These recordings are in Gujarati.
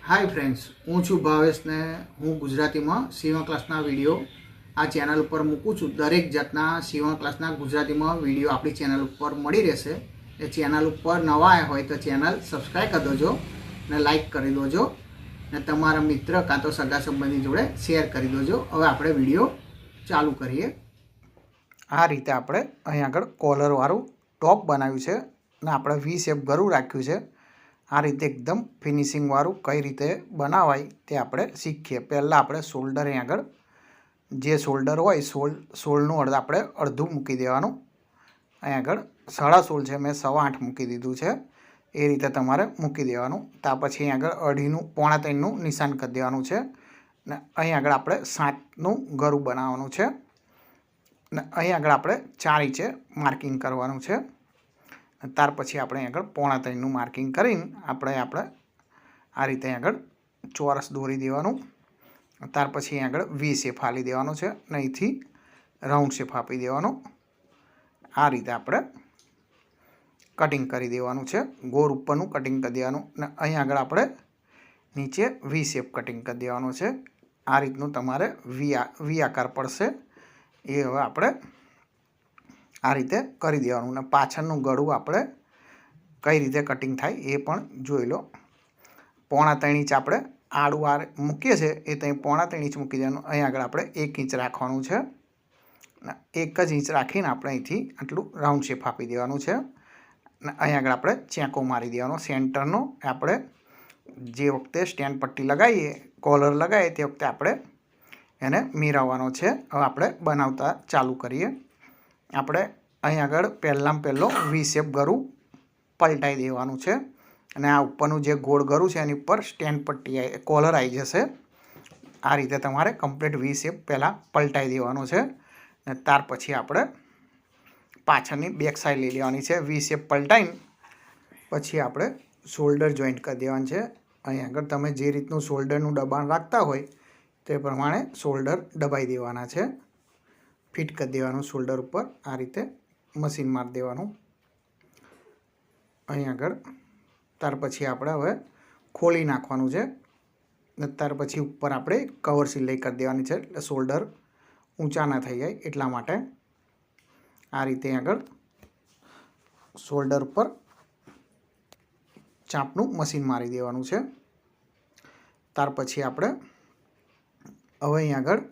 हाय फ्रेंड्स, हूँ छू भावेश ने हूँ गुजराती में सीवा क्लासना विडियो आ चेनल पर मूकूँ छूँ। दरेक जातना सीवा क्लासना गुजराती में विडियो अपनी चेनल पर मળી રહેશે। ए चेनल पर नवा आया हो तो चेनल सब्सक्राइब कर दो ने लाइक कर दो ने तमारा मित्र का तो सगा संबंधी जोड़े शेर कर दो। हवे आपणे विडियो चालू करिए। आ रीते आपणे अहीं आगळ कॉलर वाळुं टॉप बनाव्युं छे ने आपणे वी शेप गळुं राख्युं छे। आ रीते एकदम फिनिशिंग वाळुं कई रीते बनावाय ते आपणे शीखीए। पहेला आपणे शोल्डर अहीं आगळ जे शोल्डर होय सोळनुं आपणे अर्धुं मूकी देवानुं। अहीं आगळ 16.5 छे, मैं 8.25 मूकी दीधुं छे। ए रीते तमारे मूकी देवानुं। त्यार पछी अहीं आगळ 2.5 पोणा 3 नुं निशान करी देवानुं छे ने अहीं आगळ आपणे 7 नुं गळुं बनाववानुं छे ने अहीं आगळ आपणे 4 इंचे मार्किंग करवानुं छे। त्यार पछी आपणे आगळ पोणा 3 नुं मार्किंग करीने आपणे आ रीते आगळ चोरस दोरी देवानुं। त्यार पछी आगळ वी शेप हाली देवानो छे ने અહીંથી राउंड शेप आपी देवानो। आ रीते आपणे कटिंग करी देवानुं छे। गोल उपरनुं कटिंग करी देवानुं ने અહીં આગળ આપણે નીચે વી શેપ કટિંગ કરી દેવાનો છે। આ રીતનું તમારે વી આકાર પડશે એ હવે આપણે આ રીતે કરી દેવાનું ને પાછળનું ગળું આપણે કઈ રીતે કટિંગ થાય એ પણ જોઈ લો। 3.5 इंच આપણે આડું મૂકીએ છીએ એ ત્યાં 3.5 इंच મૂકી દેવાનું। અહીં આગળ આપણે 1 इंच રાખવાનું છે ને 1 જ इंच રાખીને આપણે અહીંથી આટલું રાઉન્ડ શેપ આપી દેવાનું છે ને અહીં આગળ આપણે ચેકો મારી દેવાનો સેન્ટરનો। આપણે જે વખતે સ્ટેન્ડ પટ્ટી લગાવીએ કોલર લગાવીએ તે વખતે આપણે એને મિરાવવાનો છે। હવે આપણે બનાવતા ચાલુ કરીએ। આપણે અહીં આગળ પહેલાં પહેલો વી શેપ ગળું પલટાઈ દેવાનું છે અને આ ઉપરનું જે ગોળ ગળું છે એની ઉપર સ્ટેન્ડ પટ્ટી કોલર આવી જશે। આ રીતે તમારે કમ્પ્લીટ વી શેપ પહેલાં પલટાઈ દેવાનો છે ને ત્યાર પછી આપણે પાછળની બેક સાઈડ લઈ લેવાની છે। વી શેપ પલટાઈને પછી આપણે શોલ્ડર જોઈન્ટ કરી દેવાનું છે। અહીં આગળ તમે જે રીતનું શોલ્ડરનું દબાણ રાખતા હોય તે પ્રમાણે શોલ્ડર દબાઈ દેવાના છે। ફિટ કરી દેવાનું શોલ્ડર ઉપર આ રીતે મશીન મારી દેવાનું। અહીં આગળ ત્યાર પછી આપણે હવે ખોલી નાખવાનું છે ને ત્યાર પછી ઉપર આપણે કવર સિલાઈ કરી દેવાની છે એટલે શોલ્ડર ઊંચા ના થઈ જાય એટલા માટે આ રીતે આગળ શોલ્ડર પર ચાપનું મશીન મારી દેવાનું છે। ત્યાર પછી આપણે હવે અહીં આગળ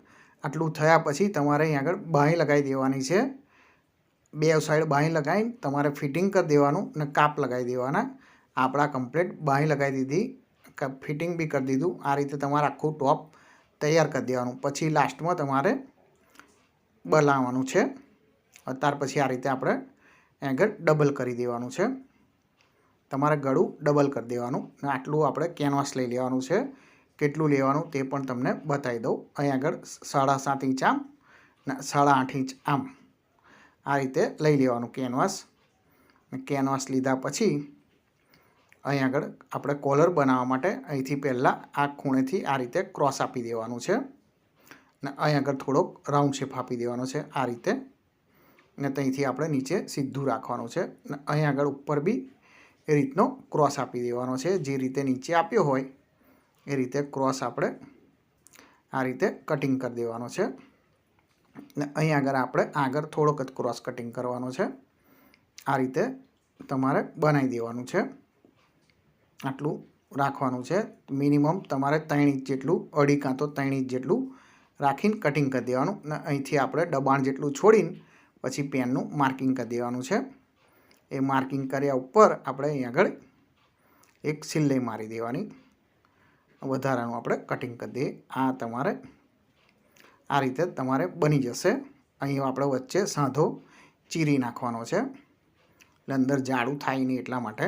આટલું થયા પછી તમારે અહીં આગળ બાંય લગાવી દેવાની છે। બે સાઈડ બાંય લગાવીને તમારે ફિટિંગ કરી દેવાનું ને કાપ લગાવી દેવાના। આપણા કમ્પ્લીટ બાંય લગાવી દીધી, ફિટિંગ બી કરી દીધું। આ રીતે તમારે આખું ટોપ તૈયાર કરી દેવાનું। પછી લાસ્ટમાં તમારે બનાવવાનું છે। ત્યાર પછી આ રીતે આપણે આગળ ડબલ કરી દેવાનું છે। તમારે ગળું ડબલ કરી દેવાનું ને આટલું આપણે કેનવાસ લઈ લેવાનું છે। કેટલું લેવાનું તે પણ તમને બતાવી દઉં। અહીં આગળ 7.5 इंच આમ ને 8.5 इंच આમ આ રીતે લઈ લેવાનું કેનવાસ। કેનવાસ લીધા પછી અહીં આગળ આપણે કોલર બનાવવા માટે અહીંથી પહેલાં આ ખૂણેથી આ રીતે ક્રોસ આપી દેવાનું છે ને અહીં આગળ થોડોક રાઉન્ડ શેપ આપી દેવાનો છે આ રીતે ને ત્યાંથી આપણે નીચે સીધું રાખવાનું છે ને અહીં આગળ ઉપર બી એ રીતનો ક્રોસ આપી દેવાનો છે। જે રીતે નીચે આપ્યો હોય એ રીતે ક્રોસ આપણે આ રીતે કટિંગ કરી દેવાનો છે ને અહીં આગળ આપણે આગળ થોડોક જ ક્રોસ કટિંગ કરવાનો છે। આ રીતે તમારે બનાવી દેવાનું છે। આટલું રાખવાનું છે। મિનિમમ તમારે 3 इंच જેટલું 2.5 કાં તો 3 इंच જેટલું રાખીને કટિંગ કરી દેવાનું ને અહીંથી આપણે દબાણ જેટલું છોડીને પછી પેનનું માર્કિંગ કરી દેવાનું છે। એ માર્કિંગ કર્યા ઉપર આપણે અહીં આગળ એક સિલાઈ મારી દેવાની, વધારાનું આપણે કટિંગ કરી દઈએ। આ તમારે આ રીતે તમારે બની જશે। અહીં આપણે વચ્ચે સાંધો ચીરી નાખવાનો છે એટલે અંદર જાડું થાય નહીં એટલા માટે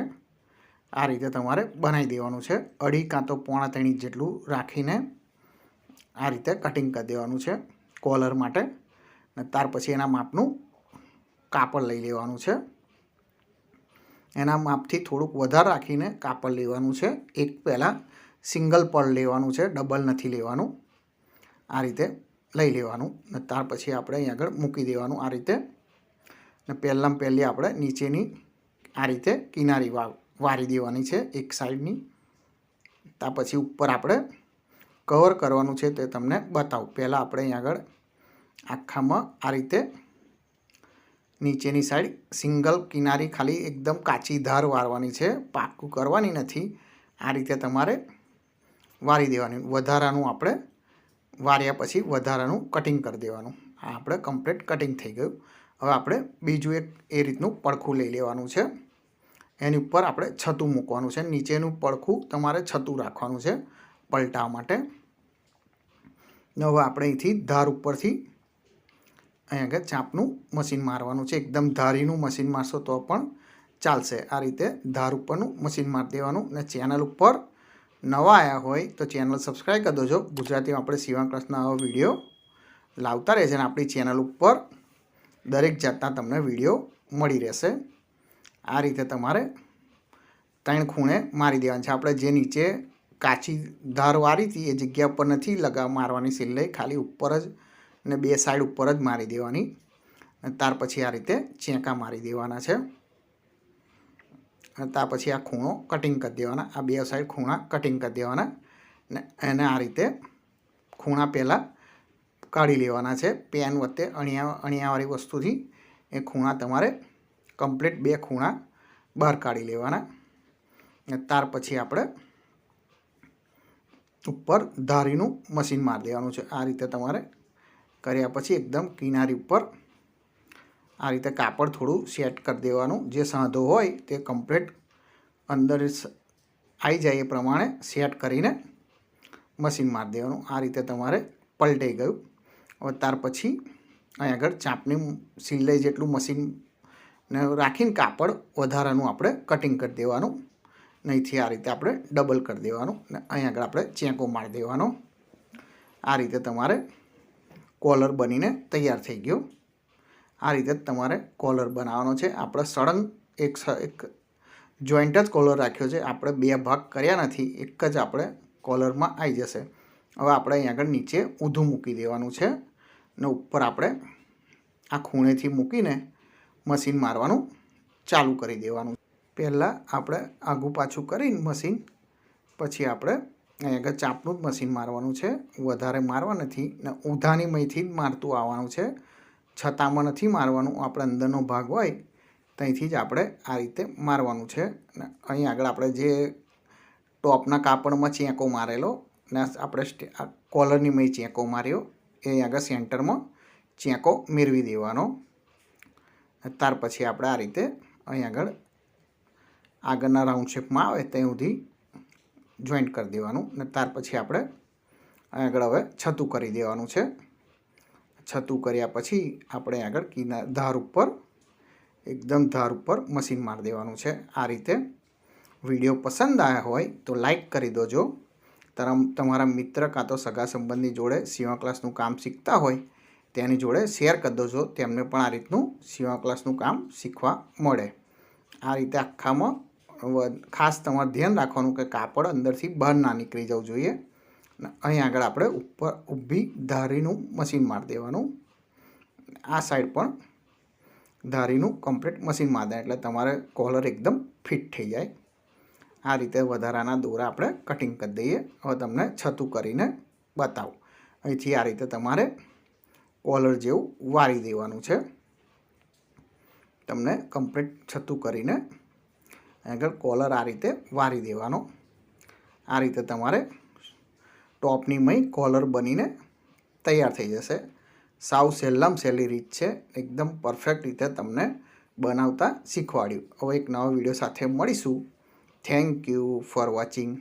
આ રીતે તમારે બનાવી દેવાનું છે। 2.5 કાં તો પોણા 3 इंच જેટલું રાખીને આ રીતે કટિંગ કરી દેવાનું છે કોલર માટે ને ત્યાર પછી એના માપનું કાપડ લઈ લેવાનું છે। એના માપથી થોડુંક વધારે રાખીને કાપડ લેવાનું છે। એક પહેલાં સિંગલ પડ લેવાનું છે, ડબલ નથી લેવાનું। આ રીતે લઈ લેવાનું ને ત્યાર પછી આપણે અહીં આગળ મૂકી દેવાનું આ રીતે ને પહેલી આપણે નીચેની આ રીતે કિનારી વારી દેવાની છે એક સાઈડની। ત્યાર પછી ઉપર આપણે કવર કરવાનું છે તે તમને બતાવું. પહેલાં આપણે અહીં આગળ આખામાં આ રીતે નીચેની સાઈડ સિંગલ કિનારી ખાલી એકદમ કાચી ધાર વારવાની છે, પાકું કરવાની નથી. આ રીતે તમારે વારી દેવાની. વધારાનું આપણે વાર્યા પછી વધારાનું કટિંગ કરી દેવાનું. આ આપણે કમ્પ્લીટ કટિંગ થઈ ગયું. હવે આપણે બીજું એક એ રીતનું પડખું લઈ લેવાનું છે. એની ઉપર આપણે છતું મૂકવાનું છે. નીચેનું પડખું તમારે છતું રાખવાનું છે પલટાવવા માટે. હવે આપણે અહીંથી ધાર ઉપરથી અહીં આગળ ચાપનું મશીન મારવાનું છે. એકદમ ધારીનું મશીન મારશો તો પણ ચાલશે. આ રીતે ધાર ઉપરનું મશીન મારી દેવાનું. ને ચેનલ ઉપર નવા આવ્યા હોય તો ચેનલ સબસ્ક્રાઈબ કરી દેજો. ગુજરાતીમાં આપણે સીવણ ક્લાસના આવા વિડીયો લાવતા રહે છે અને આપણી ચેનલ ઉપર દરેક જાતના તમને વિડીયો મળી રહેશે. આ રીતે તમારે 3 ખૂણે મારી દેવાનું છે. આપણે જે નીચે કાચી ધાર વારી હતી એ જગ્યા ઉપર નથી મારવાની સિલાઈ, ખાલી ઉપર જ ને 2 સાઈડ ઉપર જ મારી દેવાની. ત્યાર પછી આ રીતે ચેંકા મારી દેવાના છે. ત્યાર પછી આ ખૂણો કટિંગ કરી દેવાના. આ 2 સાઈડ ખૂણા કટિંગ કરી દેવાના ને એને આ રીતે ખૂણા પહેલાં કાઢી લેવાના છે. પેન વચ્ચે અણિયાવાળી વસ્તુથી એ ખૂણા તમારે કમ્પ્લીટ 2 ખૂણા બહાર કાઢી લેવાના. ત્યાર પછી આપણે ઉપર ધારીનું મશીન મારી દેવાનું છે. આ રીતે તમારે કર્યા પછી એકદમ કિનારી ઉપર આ રીતે કાપડ થોડું સેટ કરી દેવાનું. જે સાંધો હોય તે કમ્પ્લીટ અંદર આવી જાય એ પ્રમાણે સેટ કરીને મશીન મારી દેવાનું. આ રીતે તમારે પલટાઈ ગયું. હવે ત્યાર પછી અહીં આગળ ચાપની સિલાઈ જેટલું મશીનને રાખીને કાપડ વધારાનું આપણે કટિંગ કરી દેવાનું. નહીંથી આ રીતે આપણે ડબલ કરી દેવાનું ને અહીં આગળ આપણે ચેંકો મારી દેવાનો. આ રીતે તમારે કોલર બનીને તૈયાર થઈ ગયો. આ રીતે જ તમારે કોલર બનાવવાનો છે. આપણે સળંગ એક જોઈન્ટ જ કોલર રાખ્યો છે. આપણે 2 ભાગ કર્યા નથી, એક જ આપણે કોલરમાં આવી જશે. હવે આપણે અહીં આગળ નીચે ઊંધું મૂકી દેવાનું છે ને ઉપર આપણે આ ખૂણેથી મૂકીને મશીન મારવાનું ચાલુ કરી દેવાનું. પહેલાં આપણે આઘું પાછું કરીને મશીન પછી આપણે અહીં આગળ ચાપનું જ મશીન મારવાનું છે. વધારે મારવા નથી ને ઊંધાની મહીથી જ મારતું આવવાનું છે. છતાંમાં નથી મારવાનું. આપણે અંદરનો ભાગ હોય ત્યાંથી જ આપણે આ રીતે મારવાનું છે. ને અહીં આગળ આપણે જે ટોપના કાપડમાં ચેંકો મારેલો ને આપણે કોલરની મહી ચેંકો માર્યો એ આગળ સેન્ટરમાં ચેંકો મેળવી દેવાનો. ત્યાર પછી આપણે આ રીતે અહીં આગળના રાઉન્ડ શેપમાં આવે ત્યાં સુધી જોઈન્ટ કરી દેવાનું. ને ત્યાર પછી આપણે અહીં આગળ હવે છતું કરી દેવાનું છે. છતું કર્યા પછી આપણે આગળ ધાર ઉપર એકદમ ધાર ઉપર મશીન મારી દેવાનું છે. આ રીતે વિડીયો પસંદ આવ્યા હોય તો લાઈક કરી દેજો. તમારા મિત્ર કાં તો સગા સંબંધી જોડે સીવણ ક્લાસનું કામ શીખતા હોય તેની જોડે શેર કરી દેજો. તેમને પણ આ રીતનું સીવણ ક્લાસનું કામ શીખવા મળે. આ રીતે આખામાં ખાસ તમારે ધ્યાન રાખવાનું કે કાપડ અંદરથી બહાર ના નીકળી જવું જોઈએ. અહીં આગળ આપણે ઉપર ઊભી ધારીનું મશીન મારી દેવાનું. આ સાઈડ પણ ધારીનું કમ્પ્લીટ મશીન મારી દે એટલે તમારે કોલર એકદમ ફિટ થઈ જાય. આ રીતે વધારાના દોરા આપણે કટિંગ કરી દઈએ. હવે તમને છતું કરીને બતાવું. અહીંથી આ રીતે તમારે કોલર જેવું વારી દેવાનું છે. તમને કમ્પ્લીટ છતું કરીને આગળ કોલર આ રીતે વારી દેવાનો. આ રીતે તમારે ટોપની મય કોલર બનીને તૈયાર થઈ જશે. સાવ સહેલામાં સહેલી રીત છે. એકદમ પરફેક્ટ રીતે તમને બનાવતા શીખવાડ્યું. હવે એક નવા વિડીયો સાથે મળીશું. Thank you for watching.